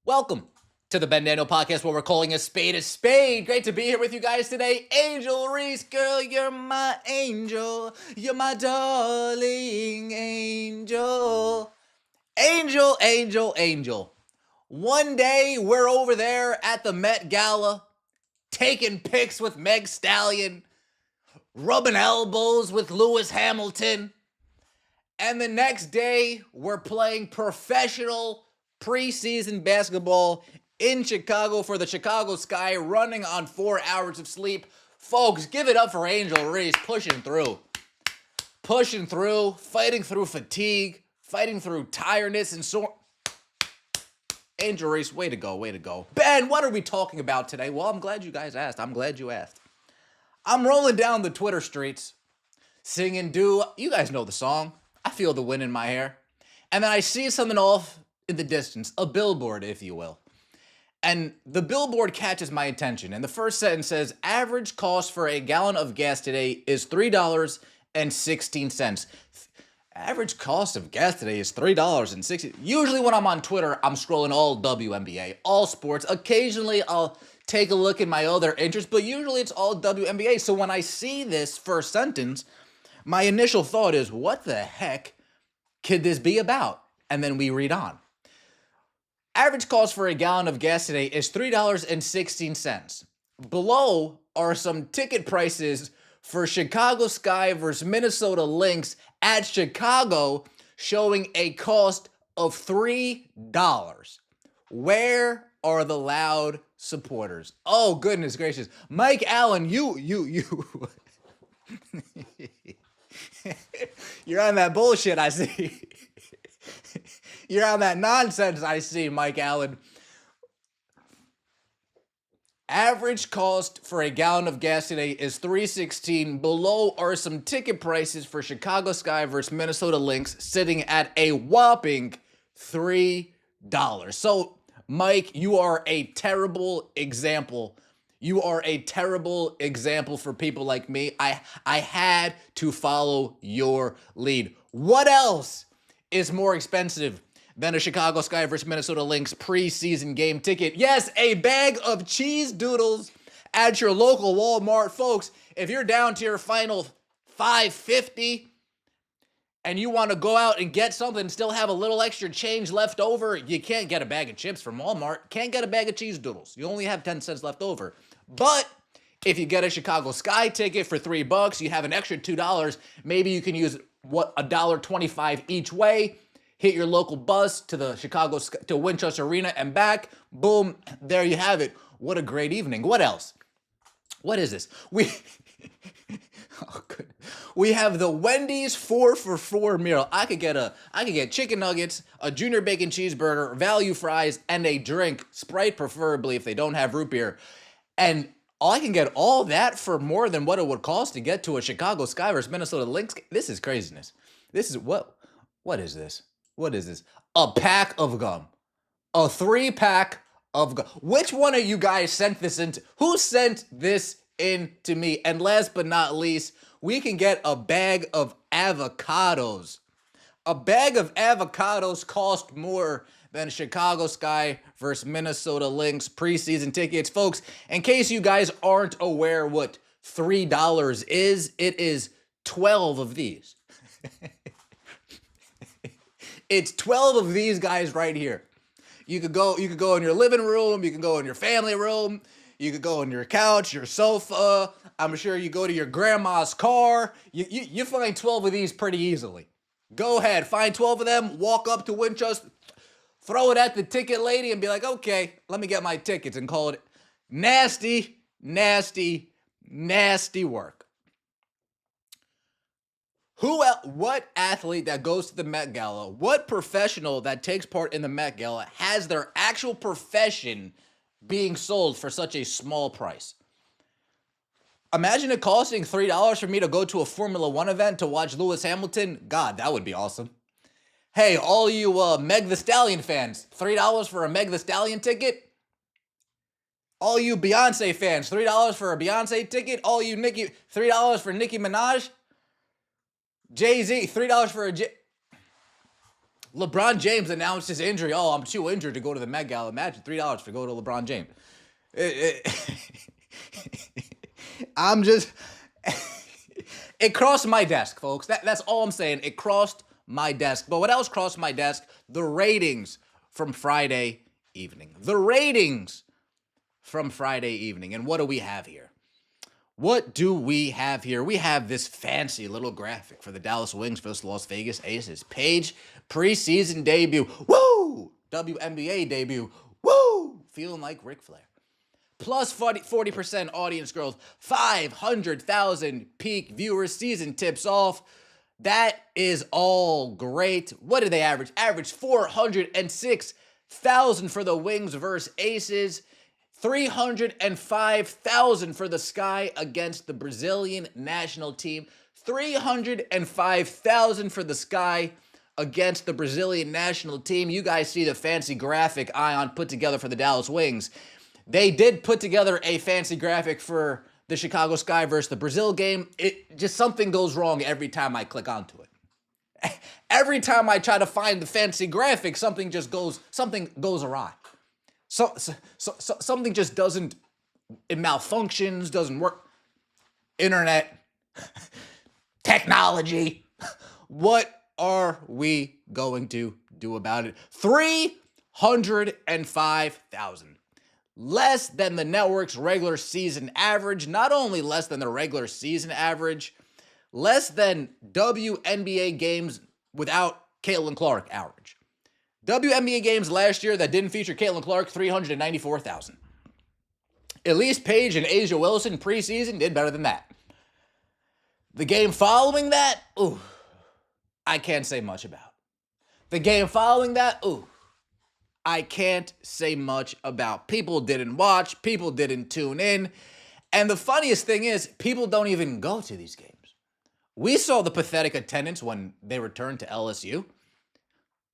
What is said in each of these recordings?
Welcome to the Ben Daniel Podcast, where we're calling a spade a spade. Great to be here with you guys today. Angel Reese, girl, you're my angel. You're my darling angel. Angel, angel, angel. One day we're over there at the Met Gala, taking pics with Meg Stallion, rubbing elbows with Lewis Hamilton. And the next day, we're playing professional preseason basketball in Chicago for the Chicago Sky, running on 4 hours of sleep. Folks, give it up for Angel Reese, pushing through, fighting through fatigue, fighting through tiredness, and so. Angel Reese, way to go, way to go. Ben, what are we talking about today? Well, I'm glad you guys asked. I'm glad you asked. I'm rolling down the Twitter streets, singing you guys know the song. I feel the wind in my hair. And then I see something off in the distance, a billboard, if you will. And the billboard catches my attention. And the first sentence says, average cost for a gallon of gas today is $3.16. Average cost of gas today is $3.60. Usually when I'm on Twitter, I'm scrolling all WNBA, all sports. Occasionally I'll take a look at my other interests, but usually it's all WNBA. So when I see this first sentence, my initial thought is, what the heck could this be about? And then we read on. Average cost for a gallon of gas today is $3.16. Below are some ticket prices for Chicago Sky versus Minnesota Lynx at Chicago, showing a cost of $3. Where are the loud supporters? Oh, goodness gracious. Mike Allen, you. You're on that bullshit, I see. You're on that nonsense, I see, Mike Allen. Average cost for a gallon of gas today is $3.16. Below are some ticket prices for Chicago Sky versus Minnesota Lynx, sitting at a whopping $3. So, Mike, you are a terrible example. You are a terrible example for people like me. I had to follow your lead. What else is more expensive than a Chicago Sky versus Minnesota Lynx preseason game ticket? Yes, a bag of cheese doodles at your local Walmart. Folks, if you're down to your final $5.50 and you want to go out and get something and still have a little extra change left over, you can't get a bag of chips from Walmart. Can't get a bag of cheese doodles. You only have 10 cents left over. But if you get a Chicago Sky ticket for $3, you have an extra $2. Maybe you can use $1.25 each way. Hit your local bus to the to Winchester Arena and back. Boom, there you have it. What a great evening. What else? What is this? We have the Wendy's 4-for-4 meal. I could get chicken nuggets, a junior bacon cheeseburger, value fries, and a drink, Sprite preferably if they don't have root beer. And I can get all that for more than what it would cost to get to a Chicago Sky versus Minnesota Lynx. This is craziness. This is what is this? What is this? A pack of gum. A 3-pack of gum. Which one of you guys sent this into? Who sent this in to me? And last but not least, we can get a bag of avocados. A bag of avocados cost more than Chicago Sky versus Minnesota Lynx preseason tickets. Folks, in case you guys aren't aware what $3 is, it is 12 of these. It's 12 of these guys right here. You could go in your living room, you can go in your family room, you could go on your couch, your sofa. I'm sure you go to your grandma's car. You find 12 of these pretty easily. Go ahead, find 12 of them, walk up to Winchester, throw it at the ticket lady and be like, okay, let me get my tickets, and call it nasty, nasty, nasty work. What athlete that goes to the Met Gala, what professional that takes part in the Met Gala has their actual profession being sold for such a small price? Imagine it costing $3 for me to go to a Formula One event to watch Lewis Hamilton. God, that would be awesome. Hey, all you Meg the Stallion fans, $3 for a Meg the Stallion ticket? All you Beyonce fans, $3 for a Beyonce ticket? All you $3 for Nicki Minaj? Jay-Z, $3 for a LeBron James announced his injury. Oh, I'm too injured to go to the Met Gala. Imagine $3 to go to LeBron James. I'm just... It crossed my desk, folks. That's all I'm saying. It crossed my desk. But what else crossed my desk? The ratings from Friday evening. The ratings from Friday evening. And what do we have here? What do we have here? We have this fancy little graphic for the Dallas Wings versus Las Vegas Aces. Page preseason debut. Woo! WNBA debut. Woo! Feeling like Ric Flair. Plus 40% audience growth. 500,000 peak viewers. Season tips off. That is all great. What did they average? Average 406,000 for the Wings versus Aces. 305,000 for the Sky against the Brazilian national team. 305,000 for the Sky against the Brazilian national team. You guys see the fancy graphic Ion put together for the Dallas Wings. They did put together a fancy graphic for the Chicago Sky versus the Brazil game. It just, something goes wrong every time I click onto it. Every time I try to find the fancy graphic, something goes awry. So something just doesn't, it malfunctions, doesn't work. Internet, technology. What are we going to do about it? 305,000. Less than the network's regular season average. Not only less than the regular season average, less than WNBA games without Caitlin Clark average. WNBA games last year that didn't feature Caitlin Clark, 394,000. Elise Page and Asia Wilson preseason did better than that. The game following that, I can't say much about. The game following that, I can't say much about. People didn't watch, people didn't tune in, and the funniest thing is, people don't even go to these games. We saw the pathetic attendance when they returned to LSU.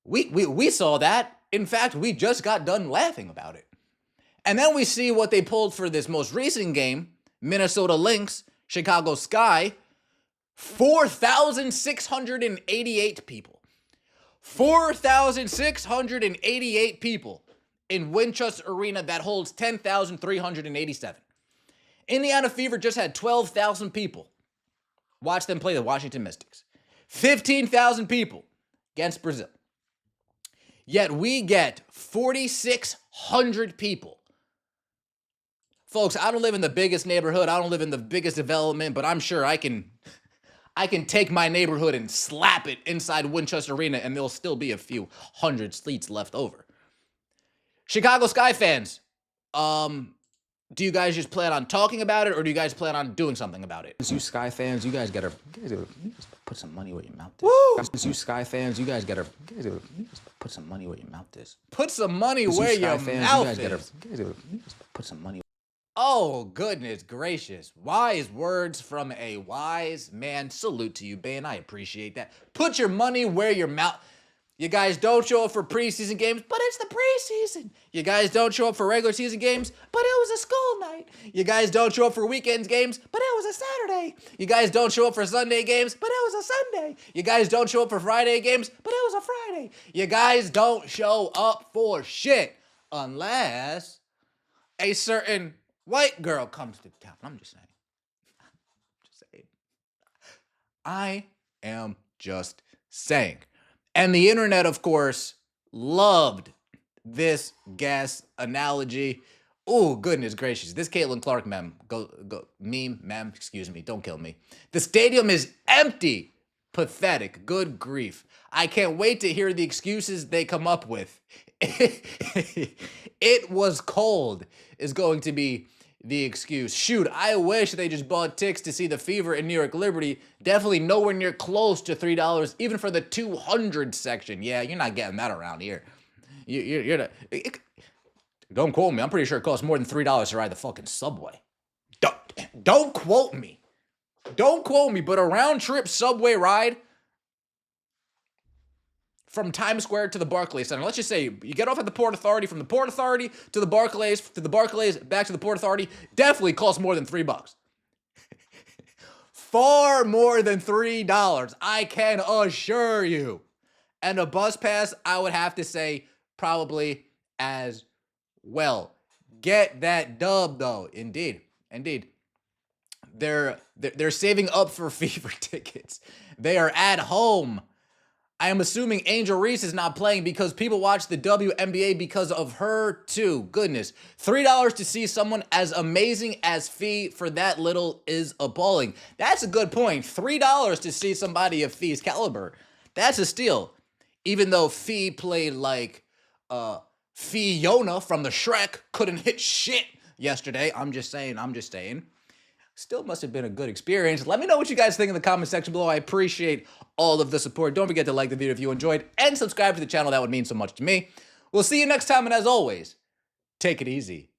We saw that. In fact, we just got done laughing about it. And then we see what they pulled for this most recent game, Minnesota Lynx, Chicago Sky, 4,688 people. 4,688 people in Winchester Arena that holds 10,387. Indiana Fever just had 12,000 people watch them play the Washington Mystics. 15,000 people against Brazil. Yet we get 4,600 people. Folks, I don't live in the biggest neighborhood. I don't live in the biggest development, but I'm sure I can take my neighborhood and slap it inside Winchester Arena and there'll still be a few hundred seats left over. Chicago Sky fans, do you guys just plan on talking about it or do you guys plan on doing something about it? You Sky fans, you guys gotta put some money where your mouth is. Woo! You Sky fans, you guys gotta put some money where your mouth is. Put some money where your mouth is. Put some money. Oh, goodness gracious. Wise words from a wise man. Salute to you, Ben. I appreciate that. Put your money where your mouth... You guys don't show up for preseason games, but it's the preseason. You guys don't show up for regular season games, but it was a school night. You guys don't show up for weekends games, but it was a Saturday. You guys don't show up for Sunday games, but it was a Sunday. You guys don't show up for Friday games, but it was a Friday. You guys don't show up for shit unless a certain white girl comes to town. I'm just saying. I am just saying. And the internet, of course, loved this gas analogy. Oh, goodness gracious. This Caitlin Clark meme, excuse me, don't kill me. The stadium is empty. Pathetic. Good grief. I can't wait to hear the excuses they come up with. It was cold is going to be the excuse. Shoot, I wish they just bought tickets to see the Fever in New York Liberty. Definitely nowhere near close to $3, even for the 200 section. Yeah, you're not getting that around here. You're not. Don't quote me. I'm pretty sure it costs more than $3 to ride the fucking subway. Don't quote me. Don't quote me, but a round trip subway ride from Times Square to the Barclays Center. Let's just say you get off at the Port Authority, from the Port Authority to the Barclays, back to the Port Authority, definitely costs more than $3. Far more than $3, I can assure you. And a bus pass, I would have to say probably as well. Get that dub though. Indeed. Indeed. They're saving up for Fever tickets. They are at home. I am assuming Angel Reese is not playing because people watch the WNBA because of her too. Goodness. $3 to see someone as amazing as Fee for that little is appalling. That's a good point. $3 to see somebody of Fee's caliber. That's a steal. Even though Fee played like Fiona from the Shrek, couldn't hit shit yesterday. I'm just saying. Still must have been a good experience. Let me know what you guys think in the comment section below. I appreciate all of the support. Don't forget to like the video if you enjoyed and subscribe to the channel. That would mean so much to me. We'll see you next time, and as always, take it easy.